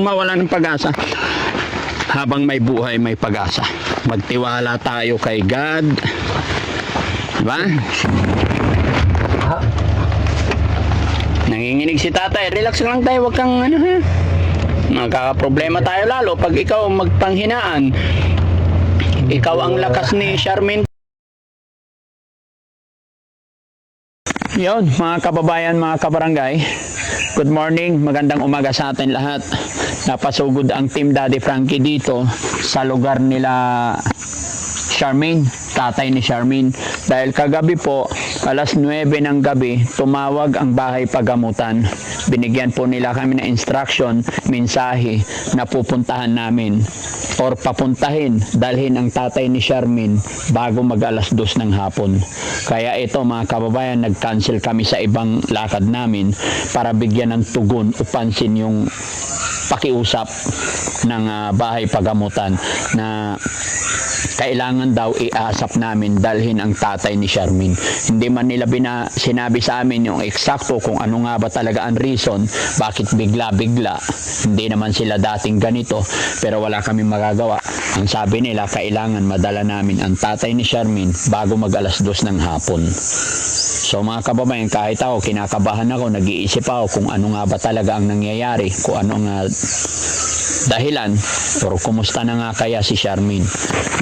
mawala ng pag-asa. Habang may buhay, may pag-asa. Magtiwala tayo kay God. Diba? Nanginginig si tatay. Relax lang tayo, wag kang ano ha. Magkakaproblema tayo lalo pag ikaw magpanghinaan. Ikaw ang lakas ni Charmaine. Yun, mga kababayan, mga kabarangay. Good morning, magandang umaga sa atin lahat. Napasugod ang Team Daddy Frankie dito sa lugar nila Charmaine, tatay ni Charmaine. Dahil kagabi po, alas 9 ng gabi, tumawag ang bahay pagamutan. Binigyan po nila kami ng instruction, mensahe na pupuntahan namin or papuntahin, dalhin ang tatay ni Charmaine bago mag alas 2 ng hapon. Kaya ito mga kababayan, nag-cancel kami sa ibang lakad namin para bigyan ng tugon o pansin yung pakiusap ng bahay pagamutan na kailangan daw iasap namin dalhin ang tatay ni Charmaine. Hindi man nila sinabi sa amin yung eksakto kung ano nga ba talaga ang reason, bakit bigla-bigla. Hindi naman sila dating ganito, pero wala kami magagawa. Ang sabi nila, kailangan madala namin ang tatay ni Charmaine bago mag alas 2 ng hapon. So mga kababayan, kahit ako, kinakabahan ako, nag-iisip ako kung ano nga ba talaga ang nangyayari, kung ano nga dahilan, pero kumusta na nga kaya si Charmaine.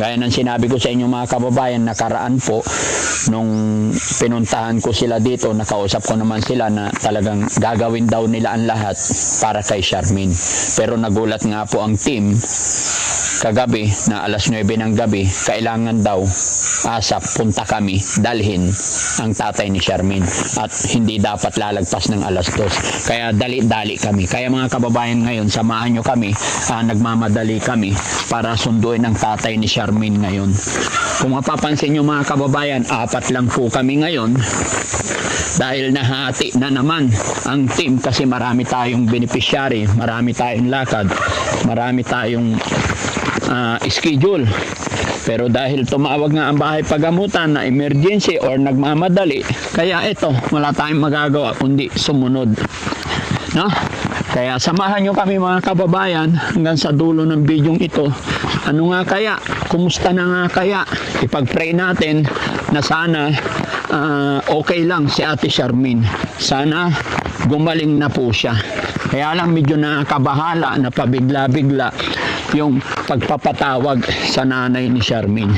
Gaya ng sinabi ko sa inyo mga kababayan, nakaraan po nung pinuntahan ko sila dito, nakausap ko naman sila na talagang gagawin daw nila ang lahat para kay Charmaine. Pero nagulat nga po ang team kagabi na alas 9 ng gabi, kailangan daw asap, punta kami, dalhin ang tatay ni Charmaine at hindi dapat lalagpas ng alas 2. Kaya dali-dali kami. Kaya mga kababayan, ngayon samahan nyo kami, nagmamadali kami para sunduin ang tatay ni Charmaine ngayon. Kung mapapansin nyo mga kababayan, 4 lang po kami ngayon dahil nahati na naman ang team kasi marami tayong beneficiary, marami tayong lakad, marami tayong schedule. Pero dahil tumawag nga ang bahay pagamutan na emergency or nagmamadali, kaya ito, wala tayong magagawa kundi sumunod. No? Kaya samahan nyo kami mga kababayan hanggang sa dulo ng bidyong ito. Ano nga kaya? Kumusta na nga kaya? Ipag-pray natin na sana okay lang si Ate Charmaine. Sana gumaling na po siya. Kaya lang medyo nakakabahala na pabigla-bigla yung pagpapatawag sa nanay ni Charmaine.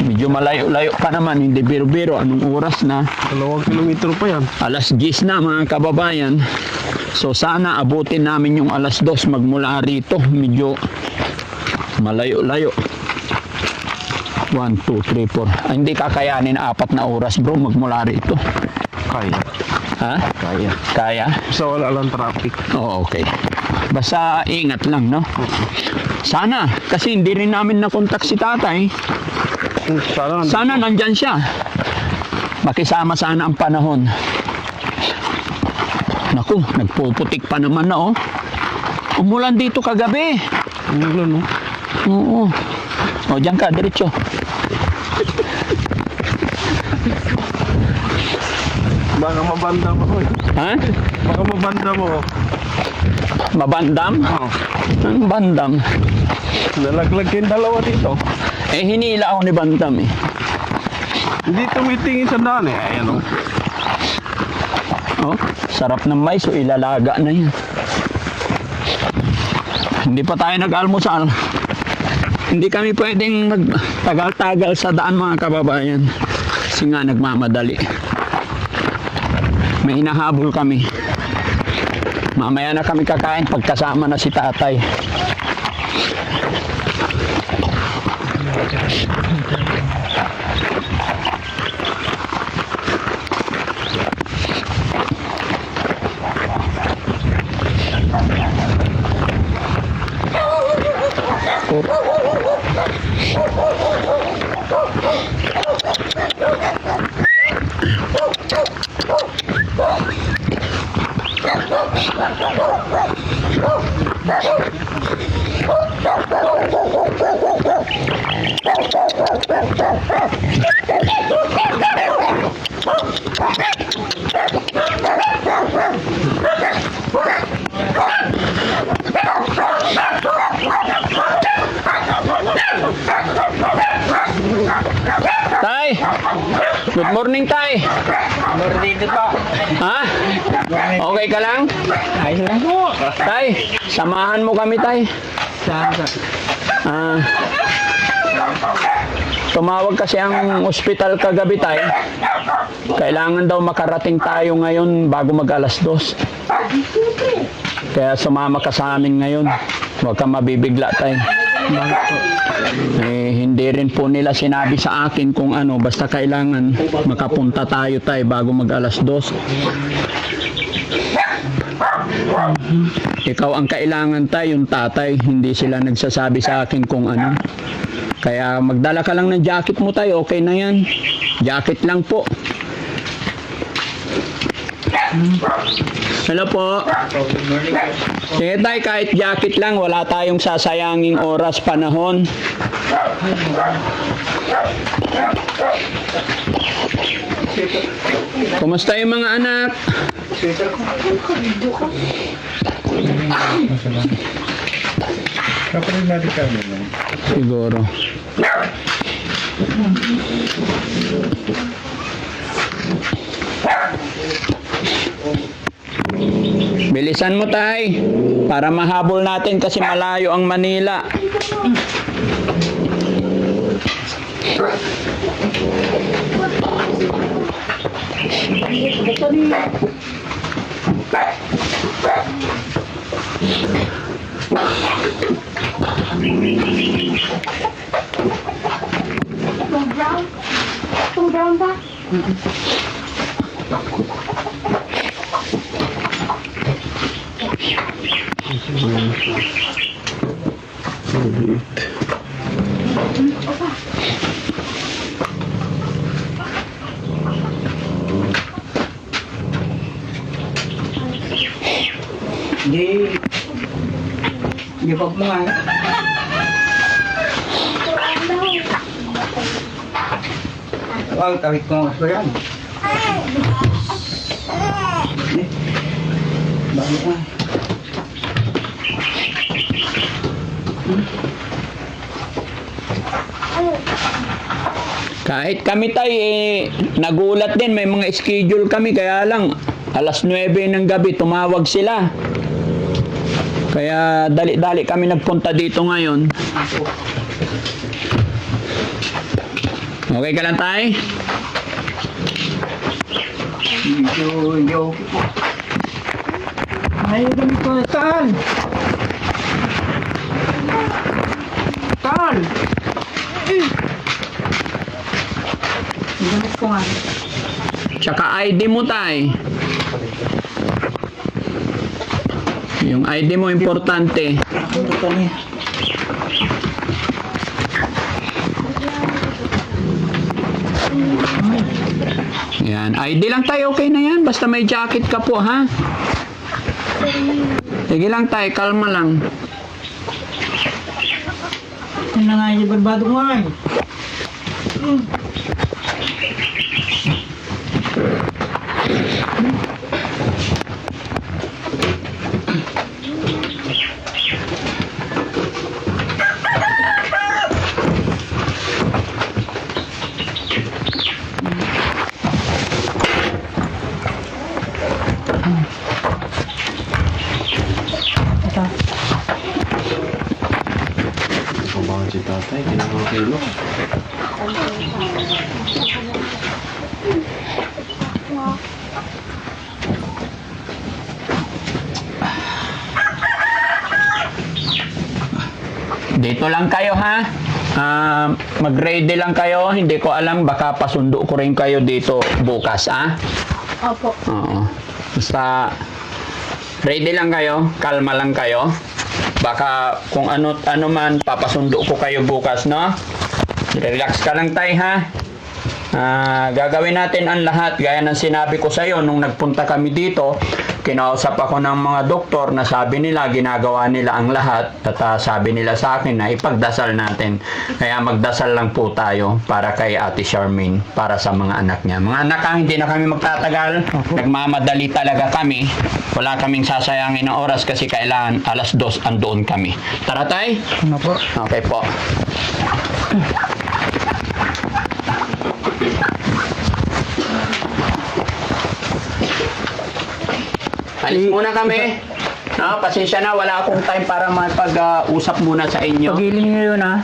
Medyo malayo-layo pa naman, hindi biro-biro. Anong oras na? 2 kilometro pa yan. Alas 10 na mga kababayan. So sana abutin namin yung alas 2 magmula rito. Medyo malayo-layo. 1, 2, 3, 4. Hindi kakayanin 4 na oras bro magmula rito. Kaya. Ha? Kaya. Kaya? So wala lang traffic. Oo, okay. Basta ingat lang, no? Sana, kasi hindi rin namin nakontak si tatay. Sana nandyan siya. Makisama sana ang panahon. Naku, nagpuputik pa naman na, oh. Umulan dito kagabi. Umulan, no? Oo. O, dyan ka, diretso. Baka mabanda mo. Ha? Baka mabanda mo. Mabandam? Oo. Ang bandam? Nalaglag yung 2 dito. Eh, hinila ako ni bandam, eh. Hindi tumitingin sa daan, eh. Ayan, oh. Oh, sarap ng mais, so ilalaga na yan. Hindi pa tayo nag-almusal. Hindi kami pwedeng magtagal-tagal sa daan mga kababayan. Kasi nga nagmamadali. May hinahabol kami. Mamaya na kami kakain pagkasama na si tatay. Good morning, tay. Dito po. Ha? Okay ka lang? Ayos lang po. Tay, samahan mo kami, tay. Saan ka? Ah, tumawag kasi ang ospital kagabi, tay. Kailangan daw makarating tayo ngayon bago mag alas 2. Kaya sumama ka sa amin ngayon. Huwag kang mabibigla, tay. Bakit po? Hindi rin po nila sinabi sa akin kung ano, basta kailangan makapunta tayo, tay, bago mag alas 2. Ikaw ang kailangan, tay, yung tatay. Hindi sila nagsasabi sa akin kung ano. Kaya magdala ka lang ng jacket mo, tay. Okay na yan. Jacket lang po. Hello po. Sige, tay, kahit jacket lang, wala tayong sasayanging oras, panahon. Kumusta yung mga anak? Kapatid natin kami. Siguro. Bilisan mo, tay, para mahabol natin kasi malayo ang Manila. Itong brown ba? Hindi pa po nga. Ang tawid ko nga yan. Bakit nga? Kahit kami, tay, nagulat din. May mga schedule kami, kaya lang alas 9 ng gabi tumawag sila. Kaya dali-dali kami nagpunta dito ngayon. Okay ka lang, tay? Hindi okay po. Ayaw kami po. Saan? Saan? Gamit ko nga. Tsaka ID mo, tay. Yung ID mo importante. Nakunto ka niya. Yan, ID lang tayo, okay na yan. Basta may jacket ka po, ha? Sige lang tayo, kalma lang. Ano na nga yung barbado ko nga eh. Kubangan si tatay, kinakakilo. Dito lang kayo, ha? Mag-ready lang kayo. Hindi ko alam, baka pasundo ko rin kayo dito bukas, ha? Opo. Oo. Basta ready lang kayo, kalma lang kayo. Baka kung ano man, papasundo ko kayo bukas, no? Relax ka lang, tay, ha? Gagawin natin ang lahat gaya ng sinabi ko sa iyo nung nagpunta kami dito. Kinausap ako ng mga doktor na sabi nila ginagawa nila ang lahat at sabi nila sa akin na ipagdasal natin. Kaya magdasal lang po tayo para kay Ate Charmaine, para sa mga anak niya. Mga anak, hindi na kami magtatagal. Nagmamadali talaga kami. Wala kaming sasayangin ng oras kasi kailangan alas 2 andoon kami. Tara, tay? Ano po? Okay po. Alis muna kami. No, pasensya na, wala akong time para magpag-usap muna sa inyo. Pagiling nyo yun, ha?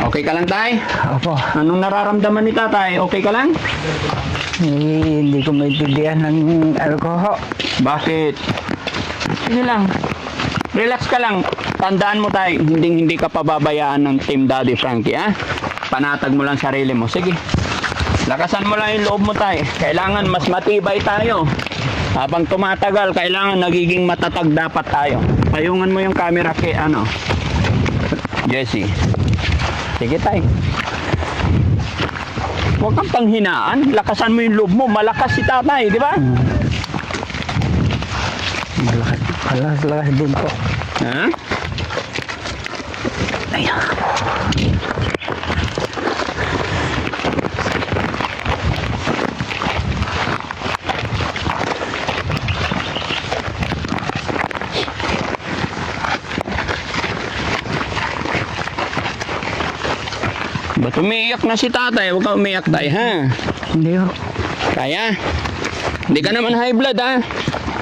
Okay ka lang, tay? Opo. Anong nararamdaman ni tatay? Okay ka lang? Hindi ko maintindihan ng alcohol. Bakit? Sige lang. Relax ka lang. Tandaan mo, tay, hindi ka pababayaan ng Team Daddy Frankie, ha? Panatag mo lang sarili mo. Sige. Lakasan mo lang yung loob mo, tay. Kailangan mas matibay tayo. Habang tumatagal, kailangan nagiging matatag dapat tayo. Payungan mo yung camera kay Jesse. Sige, tay. Huwag kang panghinaan. Lakasan mo yung loob mo. Malakas si tatay, di ba? Malakas din po. Ha? Ayan. Ba't umiiyak na si tatay? Huwag kang umiiyak, tay, ha? Hindi ho. Kaya? Hindi ka naman high blood, ha?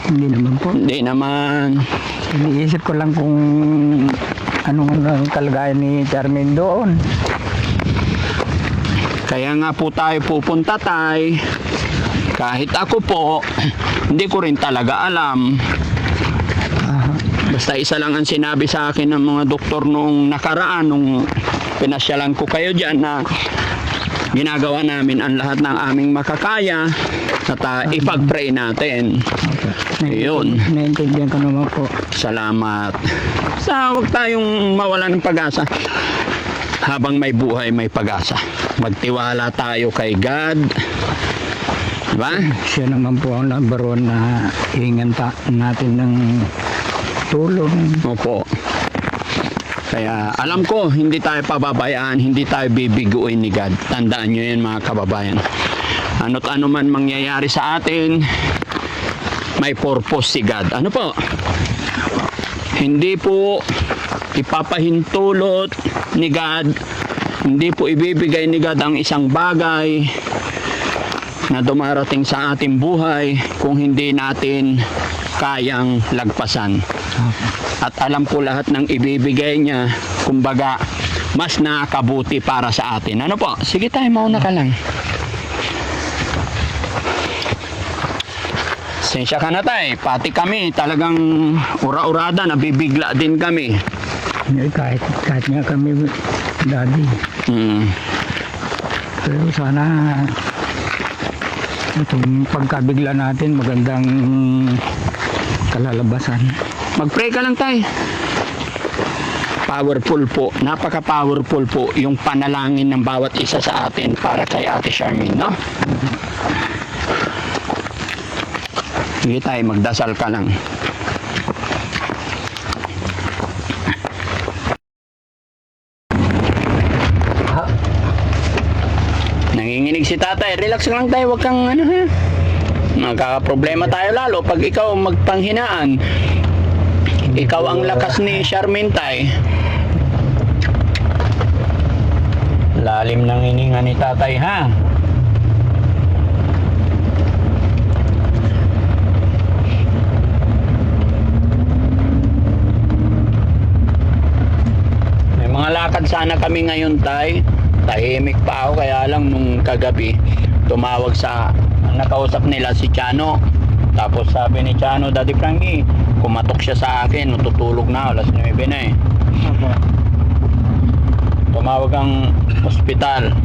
Hindi naman po. Hindi naman. Iniisip ko lang kung anong kalagayan ni Charmaine doon. Kaya nga po tayo pupunta, tay. Kahit ako po, hindi ko rin talaga alam. Basta isa lang ang sinabi sa akin ng mga doktor nung nakaraan, nung pinasyalan ko kayo dyan, na ginagawa namin ang lahat ng aming makakaya at ipag-pray natin. Yun. Naintindihan ko naman po. Salamat. Sa huwag tayong mawalan ng pag-asa. Habang may buhay, may pag-asa. Magtiwala tayo kay God. Diba? Siya naman po ang number one na hihingan natin ng tulong. Opo. Kaya alam ko, hindi tayo pababayaan, hindi tayo bibiguin ni God. Tandaan nyo yan, mga kababayan. Ano't ano man mangyayari sa atin, may purpose si God. Ano po? Hindi po ipapahintulot ni God, hindi po ibibigay ni God ang isang bagay na dumarating sa ating buhay kung hindi natin kayang lagpasan. At alam ko lahat ng ibibigay niya, kumbaga, mas nakakabuti para sa atin. Ano po? Sige tayo, mauna ka lang. Sensya ka na tayo. Pati kami, talagang ura-urada, nabibigla din kami. Kahit nga kami, Daddy. Pero sana itong pagkabigla natin, magandang kalalabasan. Mag-pray ka lang tayo. Powerful po, napaka-powerful po yung panalangin ng bawat isa sa atin para kay Ate Charmaine, no? Sige tayo, magdasal ka lang. Nanginginig si tatay. Relax lang tayo, wag kang ano, ha? Magkakaproblema tayo lalo pag ikaw magpanghinaan. Ikaw ang lakas ni Charmaine, tay. Lalim ng hininga ni tatay, ha? May mga lakad sana kami ngayon, tay. Tahimik pa ako, kaya lang nung kagabi tumawag sa ang nakausap nila si Chano. Tapos sabi ni Chano, Daddy Frankie, kumatok siya sa akin, natutulog na, alas 9 na eh. Tumawag ang ospital.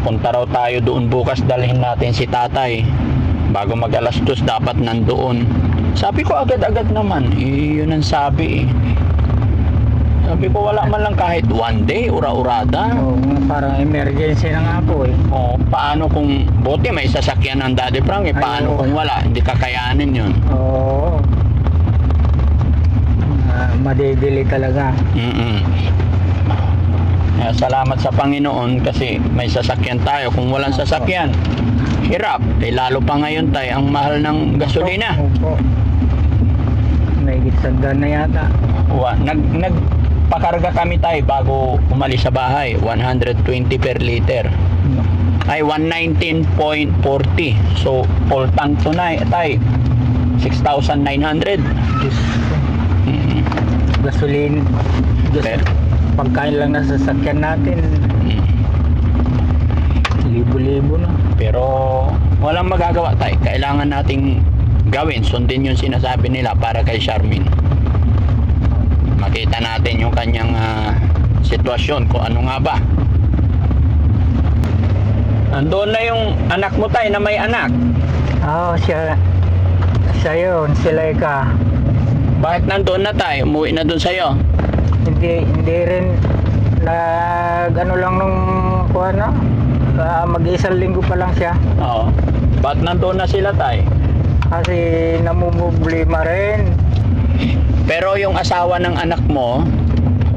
Punta raw tayo doon bukas, dalhin natin si tatay. Bago mag alas 2 dapat nandoon. Sabi ko agad-agad naman, yun ang sabi eh. Sabi ko wala man lang kahit one day, ura-urada. Oo, parang emergency na nga po eh. O, paano kung buti may sasakyan ng Daddy Frankie, paano kung wala, hindi kakayanin yun. Oo. Madidili talaga. Kaya salamat sa Panginoon kasi may sasakyan tayo. Kung walang sasakyan, hirap. Eh, lalo pa ngayon tayo, ang mahal ng gasolina. Opo. May gitsandan na yata. Nagpakarga kami tayo bago umalis sa bahay, 120 per liter. ay 119.40. So, full tank to na, tay. 6,900. Diyos ko. Gasolin. Pero, Pagkain lang na sasakyan natin. Libo-libo na. pero walang magagawa tayo. Kailangan nating gawin, sundin yung sinasabi nila para kay Charmaine. Makita natin yung kanyang sitwasyon, kung ano nga ba. Andun na yung anak mo tayo na may anak. Oo, siya yun, si Laika. Bakit nandun na tayo? Umuwi na dun sa'yo. Hindi rin ano lang nung mag-isang linggo pa lang siya. Oo. Bakit nandun na sila tayo? Kasi namumblema rin. Pero yung asawa ng anak mo,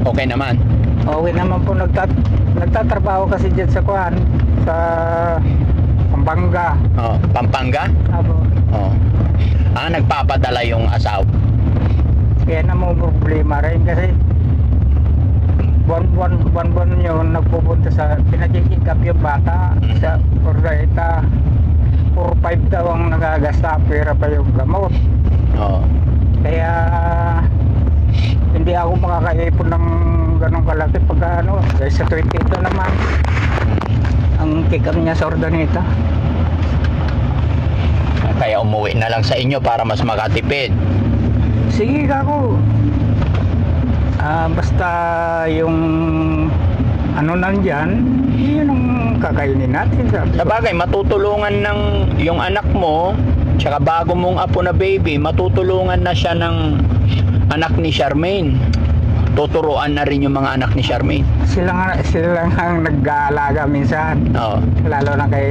okay naman. Okay naman po, nagtatrabaho kasi dyan sa sa Pampanga. Oh, Pampanga? Apo. Oh. Nagpapadala yung asawa. Kaya namumblema rin kasi buwan yun nagpupunta sa pinakikikap yung bata sa Orgaita. 4-5 daw ang nagagasta, pera pa yung gamot. Oo. Kaya hindi ako makakaipon ng ganong kalaki pagka dahil sa 22 naman ang pick-up niya sa Ordaneta. Kaya umuwi na lang sa inyo para mas makatipid. Sige kako. Basta yung nandyan, yun ang kakainin natin. Sa bagay, matutulungan ng yung anak mo, tsaka bago mong apo na baby, matutulungan na siya ng anak ni Charmaine. Tuturuan na rin yung mga anak ni Charmaine. Sila ang nag-aalaga minsan. Oo. Lalo na kay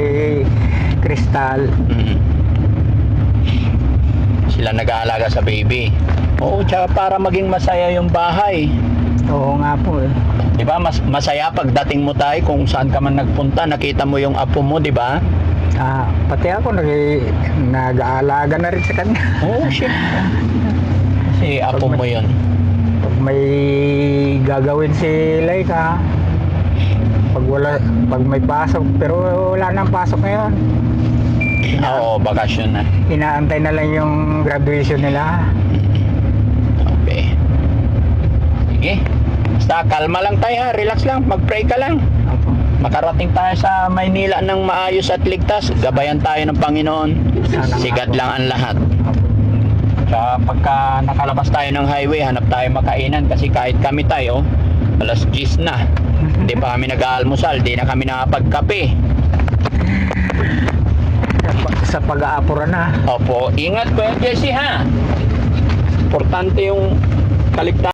Crystal. Sila nag-aalaga sa baby. Oo, tsaka para maging masaya yung bahay. Oo nga po eh. Di ba? Masaya pagdating mo tayo kung saan ka man nagpunta, nakita mo yung apo mo, di ba? Pati ako nag-aalaga na rin sa kanya. Oo, syempre. Kasi apo mo yun. Pag may gagawin si Laika, pag may pasok, pero wala nang pasok ngayon. Oo, bakasyon na. Inaantay na lang yung graduation nila. Okay. Sige. Basta kalma lang tayo ha. Relax lang. Mag-pray ka lang. Opo. Makarating tayo sa Maynila ng maayos at ligtas. Gabayan tayo ng Panginoon. Sana Sigad nga po. lang ang lahat. Opo. Kaya pagka nakalabas tayo ng highway, hanap tayo makainan. Kasi kahit kami tayo, alas 10 na. Hindi pa kami nag-aalmusal. Hindi na kami nakapagkape. Sa pag-aapura na. Opo. Ingat, Kuya Jesse ha. Importante yung kaligtasan.